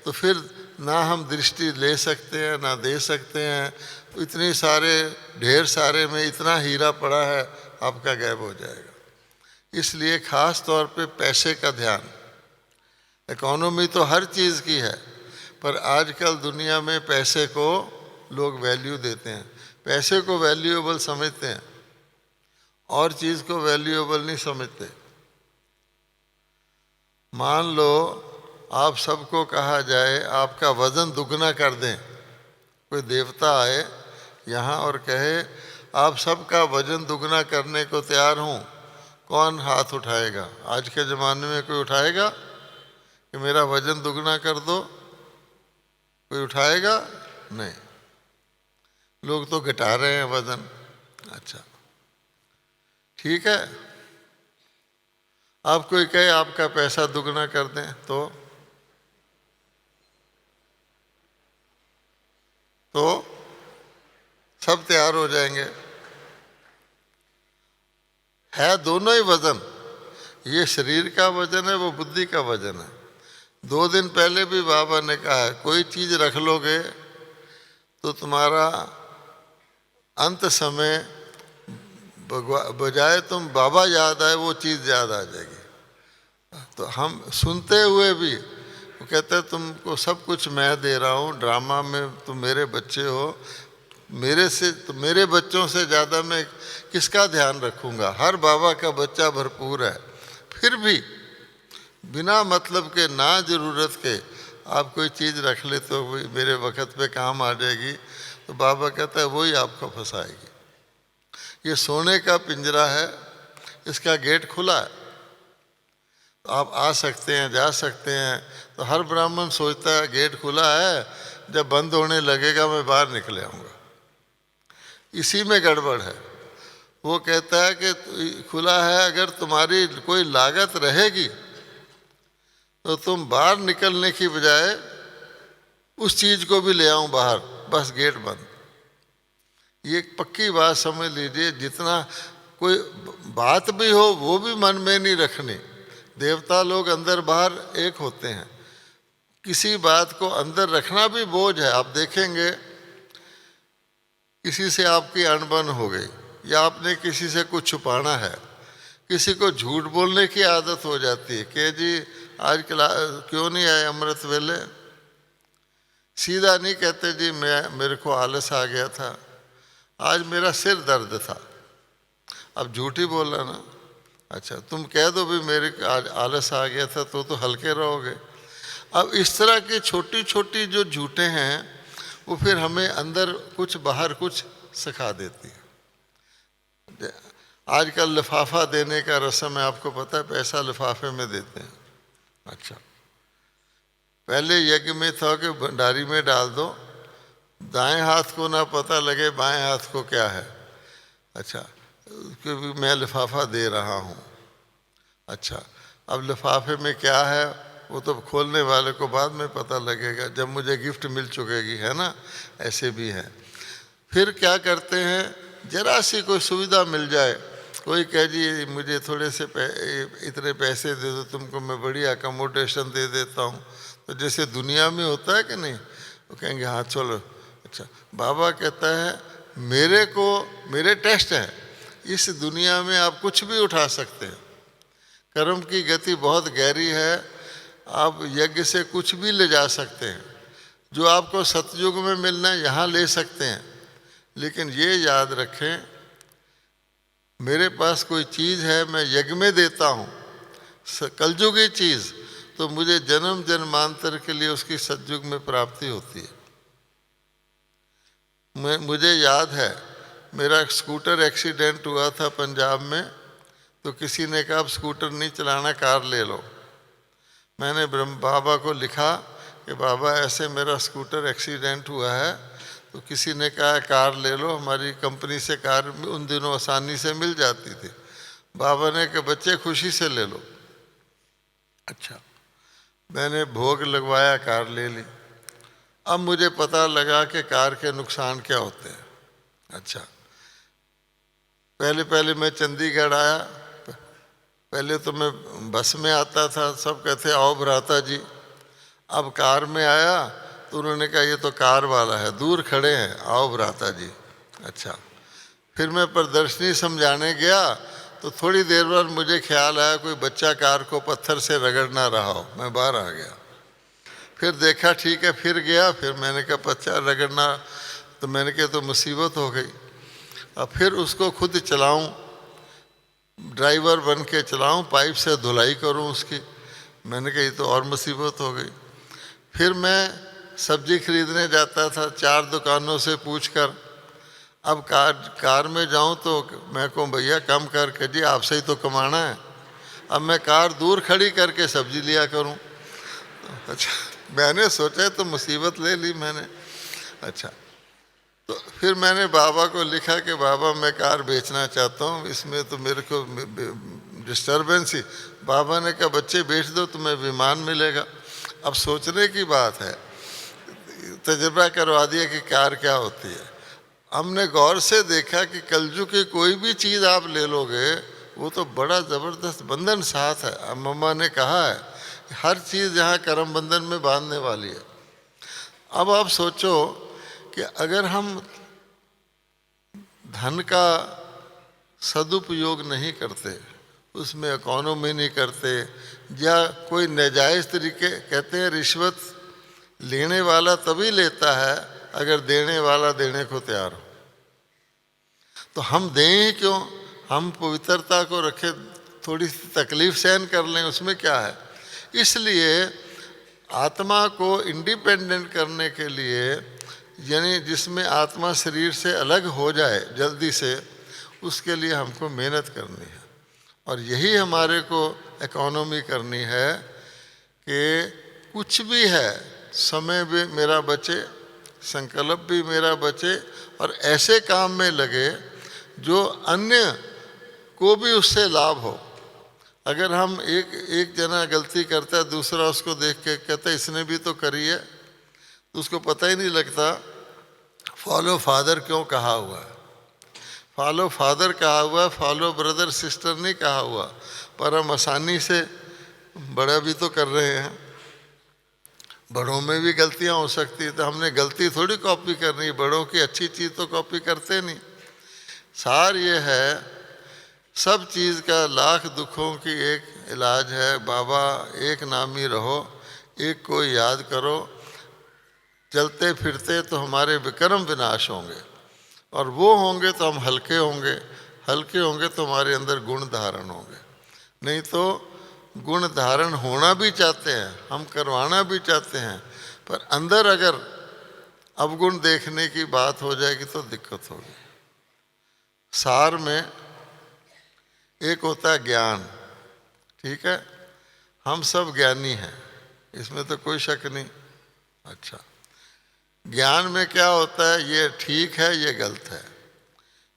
तो फिर ना हम दृष्टि ले सकते हैं ना दे सकते हैं। तो इतने सारे ढेर सारे में इतना हीरा पड़ा है, आपका गायब हो जाएगा। इसलिए ख़ास तौर पे पैसे का ध्यान। इकोनॉमी तो हर चीज़ की है, पर आजकल दुनिया में पैसे को लोग वैल्यू देते हैं, पैसे को वैल्यूएबल समझते हैं, और चीज़ को वैल्यूएबल नहीं समझते। मान लो आप सबको कहा जाए आपका वज़न दुगना कर दें, कोई देवता आए यहाँ और कहे आप सबका वज़न दुगना करने को तैयार हूँ, कौन हाथ उठाएगा? आज के ज़माने में कोई उठाएगा कि मेरा वज़न दुगना कर दो? कोई उठाएगा? नहीं, लोग तो घटा रहे हैं वज़न। अच्छा ठीक है, आप कोई कहे आपका पैसा दुगना कर दें तो सब तैयार हो जाएंगे। है दोनों ही वज़न, ये शरीर का वज़न है, वो बुद्धि का वज़न है। 2 दिन पहले भी बाबा ने कहा है कोई चीज़ रख लोगे तो तुम्हारा अंत समय बजाय तुम बाबा याद आए वो चीज़ याद आ जाएगी। तो हम सुनते हुए भी वो कहते हैं तुमको सब कुछ मैं दे रहा हूँ, ड्रामा में तुम मेरे बच्चे हो, मेरे बच्चों से ज़्यादा मैं किसका ध्यान रखूँगा? हर बाबा का बच्चा भरपूर है, फिर भी बिना मतलब के ना ज़रूरत के आप कोई चीज़ रख ले तो मेरे वक़्त पे काम आ जाएगी। तो बाबा कहता है वही आपको फंसाएगी। ये सोने का पिंजरा है, इसका गेट खुला है, तो आप आ सकते हैं जा सकते हैं। तो हर ब्राह्मण सोचता है गेट खुला है, जब बंद होने लगेगा मैं बाहर निकले आऊँगा। इसी में गड़बड़ है। वो कहता है कि खुला है, अगर तुम्हारी कोई लागत रहेगी तो तुम बाहर निकलने की बजाय उस चीज़ को भी ले आऊँ बाहर, बस गेट बंद। ये पक्की बात समझ लीजिए, जितना कोई बात भी हो वो भी मन में नहीं रखनी। देवता लोग अंदर बाहर एक होते हैं, किसी बात को अंदर रखना भी बोझ है। आप देखेंगे किसी से आपकी अनबन हो गई या आपने किसी से कुछ छुपाना है, किसी को झूठ बोलने की आदत हो जाती है कि जी आज क्यों नहीं आए अमृत वेले। सीधा नहीं कहते जी मेरे को आलस आ गया था, आज मेरा सिर दर्द था। अब झूठ ही बोला ना। अच्छा तुम कह दो भी मेरे आज आलस आ गया था तो हल्के रहोगे। अब इस तरह की छोटी छोटी जो झूठे हैं वो फिर हमें अंदर कुछ बाहर कुछ सिखा देती है। आजकल लिफाफा देने का रस्म है, आपको पता है, पैसा लिफाफे में देते हैं। अच्छा पहले यज्ञ में था कि भंडारी में डाल दो, दाएं हाथ को ना पता लगे बाएं हाथ को क्या है। अच्छा क्योंकि मैं लिफाफा दे रहा हूँ। अच्छा अब लिफाफे में क्या है वो तो खोलने वाले को बाद में पता लगेगा जब मुझे गिफ्ट मिल चुकेगी, है ना। ऐसे भी हैं। फिर क्या करते हैं, जरा सी कोई सुविधा मिल जाए, कोई कह जी मुझे थोड़े से इतने पैसे दे दो तुमको मैं बढ़िया अकोमोडेशन दे देता हूँ, तो जैसे दुनिया में होता है कि नहीं, वो कहेंगे हाँ चलो। अच्छा बाबा कहता है मेरे टेस्ट हैं। इस दुनिया में आप कुछ भी उठा सकते हैं। कर्म की गति बहुत गहरी है। आप यज्ञ से कुछ भी ले जा सकते हैं। जो आपको सतयुग में मिलना है यहाँ ले सकते हैं। लेकिन ये याद रखें, मेरे पास कोई चीज़ है, मैं यज्ञ में देता हूँ कलयुगी चीज़, तो मुझे जन्म जन्मांतर के लिए उसकी सतयुग में प्राप्ति होती है। मुझे याद है, मेरा स्कूटर एक्सीडेंट हुआ था पंजाब में, तो किसी ने कहा अब स्कूटर नहीं चलाना, कार ले लो। मैंने बाबा को लिखा कि बाबा ऐसे मेरा स्कूटर एक्सीडेंट हुआ है, तो किसी ने कहा कार ले लो, हमारी कंपनी से कार उन दिनों आसानी से मिल जाती थी। बाबा ने कहा बच्चे खुशी से ले लो। अच्छा, मैंने भोग लगवाया, कार ले ली। अब मुझे पता लगा कि कार के नुकसान क्या होते हैं। अच्छा, पहले मैं चंडीगढ़ आया। पहले तो मैं बस में आता था, सब कहते आओ भ्राता जी। अब कार में आया तो उन्होंने कहा ये तो कार वाला है, दूर खड़े हैं, आओ भ्राता जी। अच्छा, फिर मैं प्रदर्शनी समझाने गया तो थोड़ी देर बाद मुझे ख्याल आया कोई बच्चा कार को पत्थर से रगड़ ना रहा हो। मैं बाहर आ गया, फिर देखा ठीक है, फिर गया, फिर मैंने कहा बच्चा रगड़ना, तो मैंने कहा तो मुसीबत हो गई। अब फिर उसको खुद चलाऊं, ड्राइवर बन के चलाऊं, पाइप से धुलाई करूं उसकी। मैंने कहा ये तो और मुसीबत हो गई। फिर मैं सब्जी खरीदने जाता था 4 दुकानों से पूछकर। अब कार में जाऊं तो मैं कहूँ भैया कम करके जी, आपसे ही तो कमाना है। अब मैं कार दूर खड़ी करके सब्जी लिया करूं। अच्छा, मैंने सोचा तो मुसीबत ले ली मैंने। अच्छा, तो फिर मैंने बाबा को लिखा कि बाबा मैं कार बेचना चाहता हूँ, इसमें तो मेरे को डिस्टर्बेंस ही। बाबा ने कहा बच्चे बेच दो, तुम्हें विमान मिलेगा। अब सोचने की बात है, तजुर्बा करवा दिया कि कार क्या होती है। हमने गौर से देखा कि कलयुग की कोई भी चीज़ आप ले लोगे वो तो बड़ा ज़बरदस्त बंधन साथ है। अब मम्मा ने कहा है हर चीज़ यहाँ कर्म बंधन में बांधने वाली है। अब आप सोचो कि अगर हम धन का सदुपयोग नहीं करते, उसमें इकोनॉमी नहीं करते, या कोई नाजायज़ तरीके, कहते हैं रिश्वत लेने वाला तभी लेता है अगर देने वाला देने को तैयार हो। तो हम दें ही क्यों, हम पवित्रता को रखें, थोड़ी सी तकलीफ सहन कर लें, उसमें क्या है। इसलिए आत्मा को इंडिपेंडेंट करने के लिए, यानी जिसमें आत्मा शरीर से अलग हो जाए जल्दी से, उसके लिए हमको मेहनत करनी है। और यही हमारे को इकोनॉमी करनी है कि कुछ भी है, समय भी मेरा बचे, संकल्प भी मेरा बचे, और ऐसे काम में लगे जो अन्य को भी उससे लाभ हो। अगर हम एक जना गलती करता है, दूसरा उसको देख के कहता है इसने भी तो करी है, तो उसको पता ही नहीं लगता फॉलो फादर क्यों कहा हुआ है। फॉलो फादर कहा हुआ है, फॉलो ब्रदर सिस्टर नहीं कहा हुआ। पर हम आसानी से बड़ा भी तो कर रहे हैं, बड़ों में भी गलतियां हो सकती है, तो हमने गलती थोड़ी कॉपी करनी है, बड़ों की अच्छी चीज़ तो कॉपी करते नहीं। सार ये है, सब चीज़ का लाख दुखों की एक इलाज है। बाबा एक नामी रहो, एक को याद करो, चलते फिरते तो हमारे विक्रम विनाश होंगे, और वो होंगे तो हम हल्के होंगे, हल्के होंगे तो हमारे अंदर गुण धारण होंगे। नहीं तो गुण धारण होना भी चाहते हैं हम, करवाना भी चाहते हैं, पर अंदर अगर अवगुण देखने की बात हो जाएगी तो दिक्कत होगी। सार में एक होता है ज्ञान, ठीक है, हम सब ज्ञानी हैं, इसमें तो कोई शक नहीं। अच्छा, ज्ञान में क्या होता है, ये ठीक है, ये गलत है,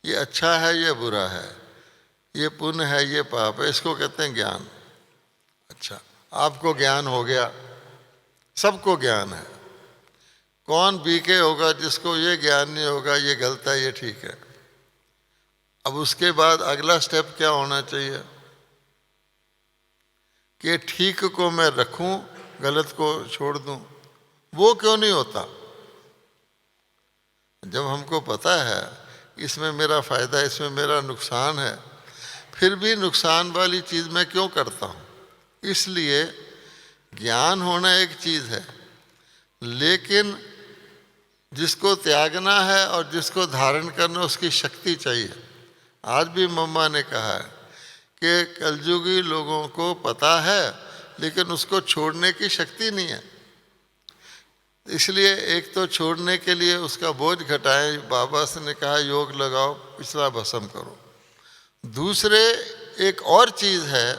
ये अच्छा है, ये बुरा है, ये पुण्य है, ये पाप है, इसको कहते हैं ज्ञान। अच्छा, आपको ज्ञान हो गया, सबको ज्ञान है। कौन बीके होगा जिसको ये ज्ञान नहीं होगा ये गलत है, ये ठीक है। अब उसके बाद अगला स्टेप क्या होना चाहिए कि ठीक को मैं रखूं, गलत को छोड़ दूं। वो क्यों नहीं होता? जब हमको पता है इसमें मेरा फ़ायदा है, इसमें मेरा नुकसान है, फिर भी नुकसान वाली चीज़ मैं क्यों करता हूँ? इसलिए ज्ञान होना एक चीज़ है, लेकिन जिसको त्यागना है और जिसको धारण करना उसकी शक्ति चाहिए। आज भी मम्मा ने कहा है कि कलयुगी लोगों को पता है लेकिन उसको छोड़ने की शक्ति नहीं है। इसलिए एक तो छोड़ने के लिए उसका बोझ घटाएं, बाबा से ने कहा योग लगाओ, पिछला भस्म करो। दूसरे एक और चीज़ है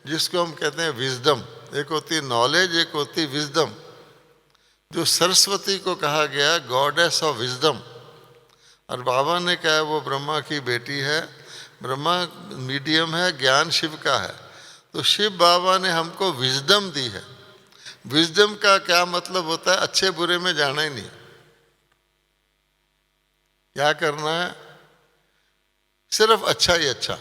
जिसको हम कहते हैं विजडम। एक होती नॉलेज, एक होती विजडम। जो सरस्वती को कहा गया गॉडेस ऑफ विजडम, और बाबा ने कहा वो ब्रह्मा की बेटी है। ब्रह्मा मीडियम है, ज्ञान शिव का है, तो शिव बाबा ने हमको विजडम दी है। विजडम का क्या मतलब होता है? अच्छे बुरे में जाना ही नहीं, क्या करना है, सिर्फ अच्छा ही अच्छा।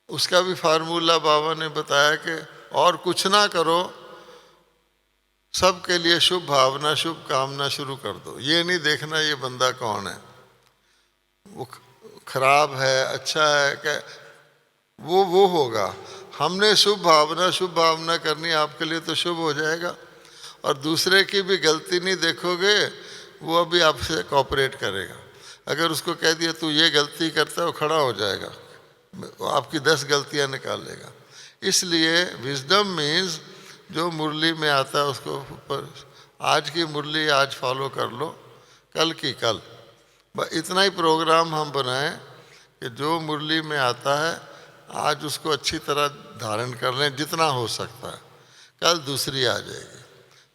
उसका भी फार्मूला बाबा ने बताया कि और कुछ ना करो, सबके लिए शुभ भावना, शुभ कामना शुरू कर दो। ये नहीं देखना ये बंदा कौन है, वो खराब है, अच्छा है, क्या वो होगा। हमने शुभ भावना करनी, आपके लिए तो शुभ हो जाएगा। और दूसरे की भी गलती नहीं देखोगे, वो अभी आपसे कोऑपरेट करेगा। अगर उसको कह दिया तू ये गलती करता है, वो खड़ा हो जाएगा, वो आपकी 10 गलतियां निकाल लेगा। इसलिए विजडम मीन्स जो मुरली में आता है उसको ऊपर, आज की मुरली आज फॉलो कर लो, कल की कल। बस इतना ही प्रोग्राम हम बनाएं कि जो मुरली में आता है आज उसको अच्छी तरह धारण कर लें जितना हो सकता है, कल दूसरी आ जाएगी।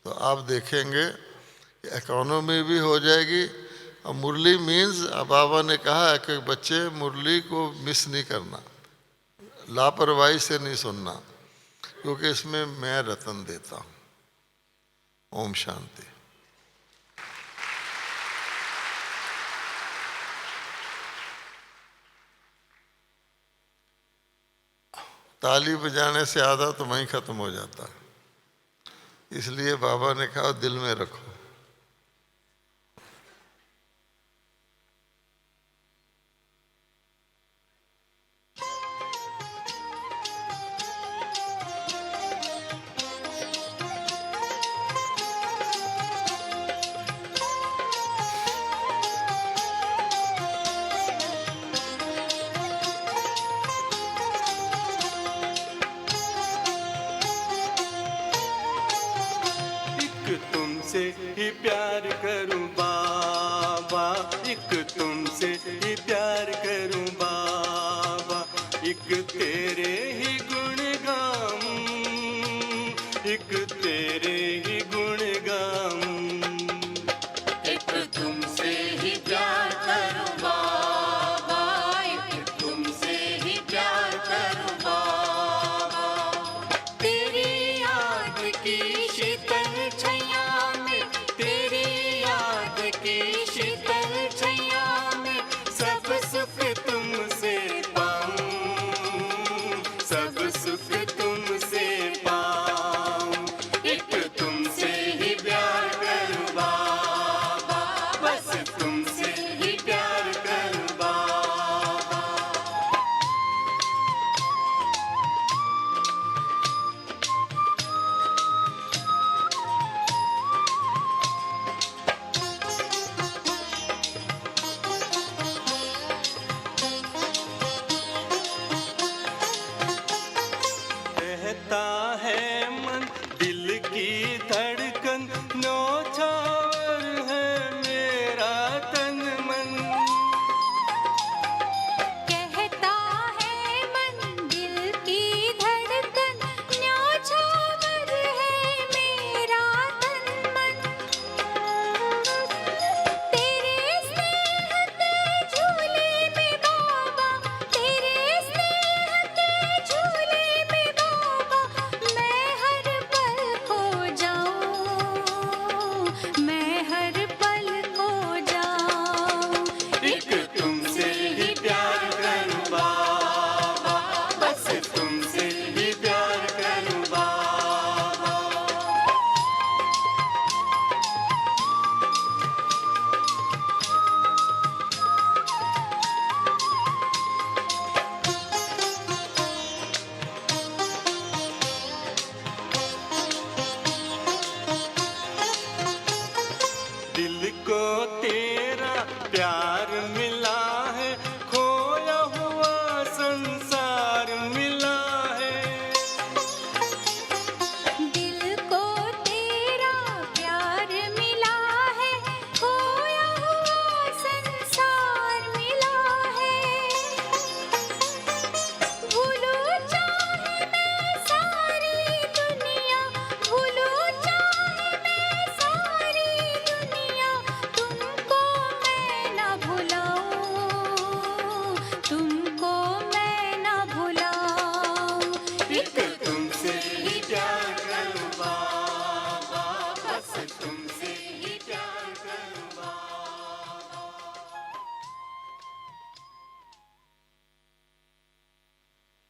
तो आप देखेंगे कि इकोनॉमी भी हो जाएगी। और मुरली मीन्स, बाबा ने कहा है कि बच्चे मुरली को मिस नहीं करना, लापरवाही से नहीं सुनना, क्योंकि इसमें मैं रतन देता हूँ। ओम शांति। ताली बजाने से आधा तो वहीं खत्म हो जाता है, इसलिए बाबा ने कहा दिल में रखो। तुमसे ही प्यार करूं बाबा, एक तुमसे ही प्यार करूं बाबा, एक तेरे ही गुण गाऊं, एक तेरे ही गुण गाऊं। एक तुमसे ही प्यार करूं बाबा, एक तुमसे ही प्यार करूं बाबा, तेरी याद की शीतल छैया में, तेरी याद की शीतल छैया में सब सुख तुमसे पाऊं, सब सुख तुमसे पाऊं। एक तुमसे ही प्यार करूं बाबा, बस तुमसे ही प्यार करूं बाबा। कहता है मन दिल की धड़कन, न्योछावर है मेरा मुझको तेरा प्यार मिला